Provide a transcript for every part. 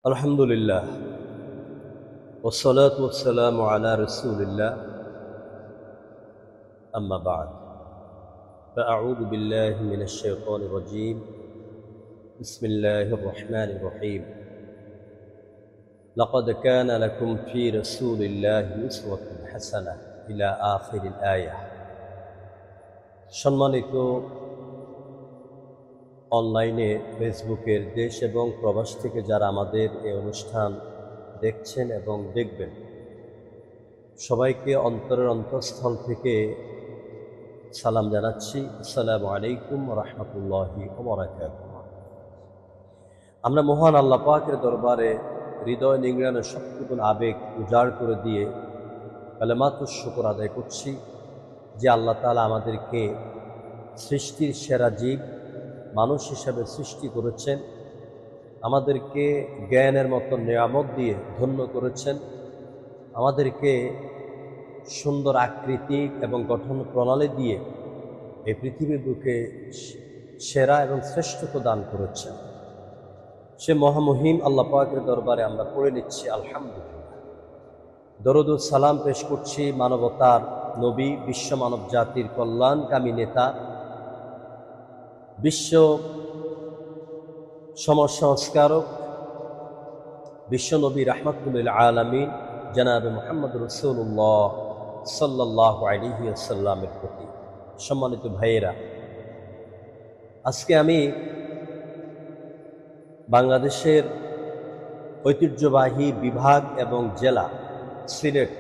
আলহামদুলিল্লাহ ওয়াসসালাতু ওয়াসসালামু আলা রাসূলিল্লাহ আম্মা বা'দ ফাআউযু বিল্লাহি মিনাশ শাইতানির রাজীম বিসমিল্লাহির রহমানির রহিম লাকাদ কানা লাকুম ফি রাসূলিল্লাহি উসওয়াতুন হাসানাহ ইলা আখিরিল আয়াহ। সম্মানিত অনলাইনে ফেসবুকের দেশ এবং প্রবাস থেকে যারা আমাদের এই অনুষ্ঠান দেখছেন এবং দেখবেন, সবাইকে অন্তরের অন্তঃস্থল থেকে সালাম জানাচ্ছি। আসসালামু আলাইকুম ওয়া রাহমাতুল্লাহি ওয়া বারাকাতুহু। আমরা মহান আল্লাহ পাকের দরবারে হৃদয় নিংড়ানো সবটুকু আবেগ উজাড় করে দিয়ে কালেমাতুশ শুকর আদায় করছি যে আল্লাহ তাআলা আমাদেরকে সৃষ্টির সেরা জীব মানুষ হিসাবে সৃষ্টি করেছেন, আমাদেরকে জ্ঞানের মতো নিয়ামত দিয়ে ধন্য করেছেন, আমাদেরকে সুন্দর আকৃতি এবং গঠন প্রণালী দিয়ে এই পৃথিবীর বুকে সেরা এবং শ্রেষ্ঠত্ব দান করেছেন। সে মহামহিম আল্লাহ পাকের দরবারে আমরা পড়ে নিচ্ছি আলহামদুলিল্লাহ। দরুদ ও সালাম পেশ করছি মানবতার নবী, বিশ্ব মানব জাতির কল্যাণকামী নেতা, বিশ্ব সমাজ সংস্কারক, বিশ্ব নবী রাহমাতুল আলামিন জনাবে মুহাম্মদ রাসূলুল্লাহ সাল্লাল্লাহু আলাইহি ওয়াসাল্লামের প্রতি। সম্মানিত ভাইয়েরা, আজকে আমি বাংলাদেশের ঐতিহ্যবাহী বিভাগ এবং জেলা সিলেট,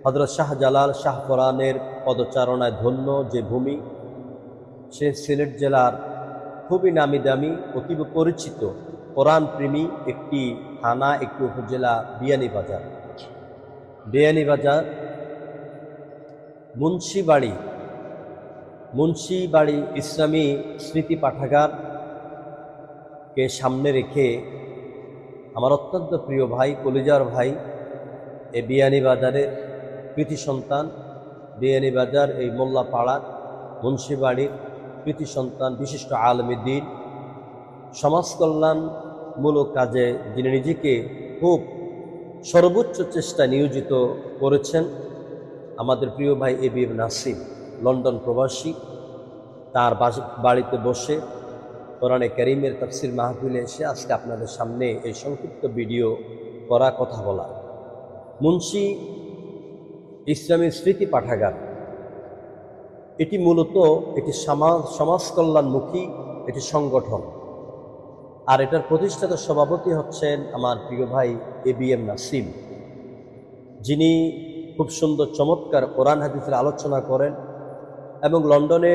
হযরত শাহজালাল শাহপরানের পদচারণায় ধন্য যে ভূমি, সে সিলেট জেলার খুবই নামি দামি, অতীব পরিচিত, কোরআন প্রেমী একটি থানা, একটি উপজেলা বিয়ানীবাজার। বিয়ানীবাজার মুন্সিবাড়ি ইসলামী স্মৃতি পাঠাগারকে সামনে রেখে আমার অত্যন্ত প্রিয় ভাই, কলিজার ভাই, এই বিয়ানীবাজারের কৃতি সন্তান, বিয়ানীবাজার এই মোল্লাপাড়ার মুন্সিবাড়ির কৃতি সন্তান, বিশিষ্ট আলেমে দ্বীন, সমাজ কল্যাণমূলক কাজে যিনি নিজেকে খুব সর্বোচ্চ চেষ্টা নিয়োজিত করেছেন, আমাদের প্রিয় ভাই এবিএম নাসিম, লন্ডন প্রবাসী, তার বাড়িতে বসে কোরআনে কারীমের তাফসীর মাহফিলে এসে আজকে আপনাদের সামনে এই সংক্ষিপ্ত ভিডিও করা, কথা বলা। মুন্সি ইসলামী স্মৃতি পাঠাগার এটি মূলত একটি সমাজ কল্যাণমুখী একটি সংগঠন, আর এটার প্রতিষ্ঠাতা সভাপতি হচ্ছেন আমার প্রিয় ভাই এবিএম নাসিম, যিনি খুব সুন্দর চমৎকার কোরআন হাদিসের আলোচনা করেন এবং লন্ডনে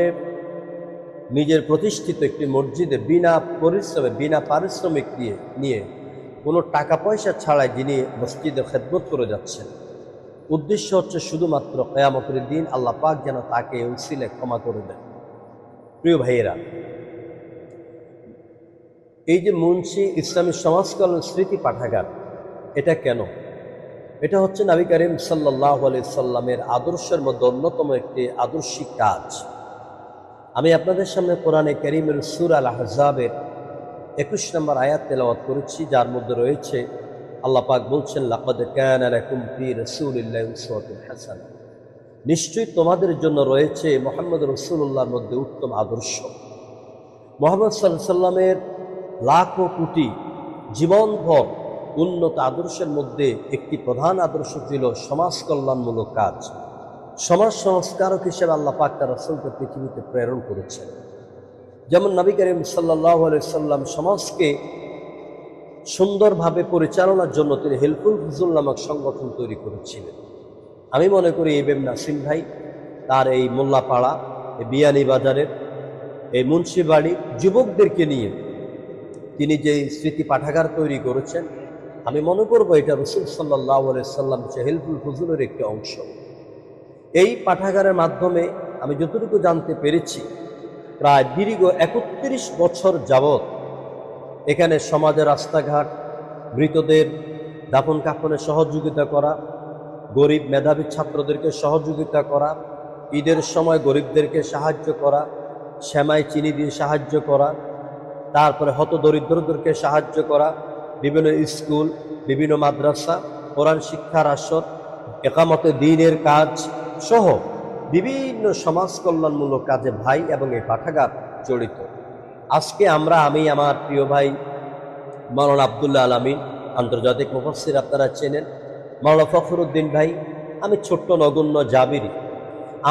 নিজের প্রতিষ্ঠিত একটি মসজিদে বিনা পরিশ্রমে, বিনা পারিশ্রমিক নিয়ে কোনো টাকা পয়সা ছাড়াই যিনি মসজিদে খেদমত করে যাচ্ছেন। উদ্দেশ্য হচ্ছে শুধুমাত্র কিয়ামতের দিন আল্লাহ পাক যেন তাকে উসিলে ক্ষমা করে দেন। প্রিয় ভাইয়েরা, এই যে মুন্সি ইসলামী সমাজ কল্যাণ স্মৃতি পাঠাগার, এটা কেন? এটা হচ্ছে নবী করিম সাল্লাল্লাহু আলাইহি সাল্লামের আদর্শের মধ্যে অন্যতম একটি আদর্শিক কাজ। আমি আপনাদের সামনে কোরআনে কারীমের সূরা আল আহজাবের 21 নম্বর আয়াত তেলাওয়াত করেছি, যার মধ্যে রয়েছে আল্লাহ পাক বলছেন, লাকাদ কানা লাকুম ফি রাসূলিল্লাহি উসওয়াতুন হাসানাহ, নিশ্চয়ই তোমাদের জন্য রয়েছে মুহাম্মদ রাসূলুল্লাহর মধ্যে উত্তম আদর্শ। মুহাম্মদ সাল্লাল্লাহু আলাইহি সাল্লামের লাখো কোটি জীবনভর উন্নত আদর্শের মধ্যে একটি প্রধান আদর্শ ছিল সমাজ কল্যাণমূলক কাজ। সমাজ সংস্কারক হিসেবে আল্লাহ পাক তার রাসূলকে পৃথিবীতে প্রেরণ করেছেন। যেমন নবী করিম সাল্লাল্লাহু আলাইহি সাল্লাম সমাজকে সুন্দরভাবে পরিচালনার জন্য তিনি হেল্পফুল ফুজুল নামক সংগঠন তৈরি করেছিলেন। আমি মনে করি এবিএম নাসিম ভাই তার এই মোল্লাপাড়া, এই বিয়ানীবাজারের এই মুন্সিবাড়ি যুবকদেরকে নিয়ে তিনি যে স্মৃতি পাঠাগার তৈরি করেছেন, আমি মনে করবো এটা রাসূল সাল্লাল্লাহু আলাইহি সাল্লাম হেল্পফুল ফুজুলের একটি অংশ। এই পাঠাগারের মাধ্যমে আমি যতটুকু জানতে পেরেছি, প্রায় দীর্ঘ 31 বছর যাবৎ এখানে সমাজের রাস্তাঘাট, মৃতদের দাফন কাফনে সহযোগিতা করা, গরিব মেধাবী ছাত্রদেরকে সহযোগিতা করা, ঈদের সময় গরিবদেরকে সাহায্য করা, সেমাই চিনি দিয়ে সাহায্য করা, তারপরে হতদরিদ্রদেরকে সাহায্য করা, বিভিন্ন স্কুল, বিভিন্ন মাদ্রাসা, কোরআন শিক্ষার আসর, একামতে দ্বীনের কাজ সহ বিভিন্ন সমাজ কল্যাণমূলক কাজে ভাই এবং এই পাঠাগার জড়িত। আজকে আমি আমার প্রিয় ভাই মাওলানা আব্দুল্লাহ আল আমিন, আন্তর্জাতিক মুফাসসির আপনারা চেনেন, মাওলানা ফখরুদ্দিন ভাই, আমি ছোট্ট নগণ্য জাবিরি,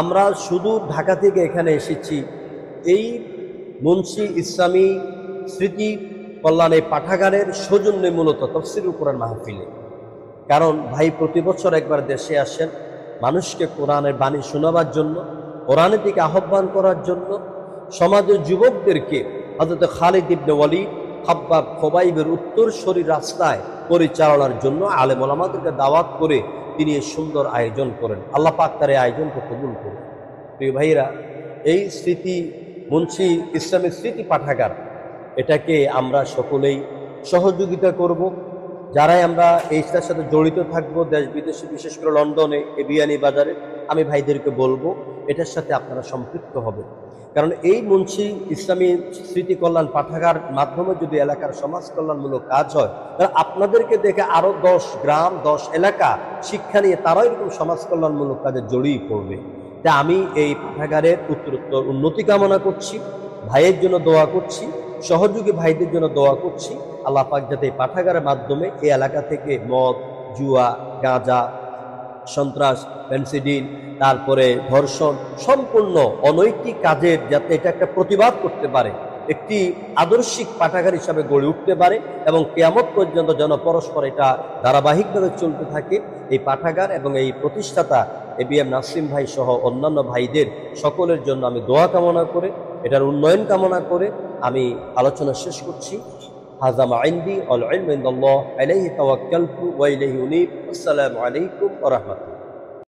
আমরা শুধু ঢাকা থেকে এখানে এসেছি এই মুন্সি ইসলামী স্মৃতি কল্যাণ এই পাঠাগারের সৌজন্যে মূলত তাফসীরুল কোরআন মাহফিলে। কারণ ভাই প্রতি বছর একবার দেশে আসেন মানুষকে কোরআনের বাণী শোনাবার জন্য, কোরআনের দিকে আহ্বান করার জন্য, সমাজের যুবকদেরকে হযরত খালিদ ইবনে ওয়ালিদ, খাব্বাব, খোবাইবের উত্তরসূরি রাস্তায় পরিচালনার জন্য আলেম ওলামাদেরকে দাওয়াত করে তিনি এই সুন্দর আয়োজন করেন। আল্লাহ পাক তার এই আয়োজনকে কবুল করুন। প্রিয় ভাইরা, এই স্মৃতি মুন্সি ইসলামী স্মৃতি পাঠাগার, এটাকে আমরা সকলেই সহযোগিতা করব। যারাই আমরা এইটার সাথে জড়িত থাকবো দেশ বিদেশে, বিশেষ করে লন্ডনে এই বিয়ানীবাজারে, আমি ভাইদেরকে বলবো এটার সাথে আপনারা সম্পৃক্ত হবেন। কারণ এই মুন্সি ইসলামী স্মৃতি কল্যাণ পাঠাগার মাধ্যমে যদি এলাকার সমাজ কল্যাণমূলক কাজ হয়, তাহলে আপনাদেরকে দেখে আরও 10 গ্রাম 10 এলাকা শিক্ষা নিয়ে তারাও এরকম সমাজ কল্যাণমূলক কাজে জড়িয়ে পড়বে। তা আমি এই পাঠাগারের উত্তরোত্তর উন্নতি কামনা করছি, ভাইয়ের জন্য দোয়া করছি, সহযোগী ভাইদের জন্য দোয়া করছি। আল্লাহ পাক যাতে এই পাঠাগারের মাধ্যমে এই এলাকা থেকে মদ, জুয়া, গাঁজা, সন্ত্রাস, ফেন্সিডিল, তারপরে ধর্ষণ, সম্পূর্ণ অনৈতিক কাজের যাতে এটা একটা প্রতিবাদ করতে পারে, একটি আদর্শিক পাঠাগার হিসাবে গড়ে উঠতে পারে এবং কিয়ামত পর্যন্ত যেন পরস্পর এটা ধারাবাহিকভাবে চলতে থাকে। এই পাঠাগার এবং এই প্রতিষ্ঠাতা এবিএম নাসিম ভাই সহ অন্যান্য ভাইদের সকলের জন্য আমি দোয়া কামনা করে, এটার উন্নয়ন কামনা করে আমি আলোচনা শেষ করছি। হাযা মা ইনদি ওয়াল ইলমু ইনদাল্লাহ আলাইহি তাওয়াক্কালতু ওয়া ইলাইহি উনীব। আসসালামু আলাইকুম ওয়া রাহমাতুল্লাহ।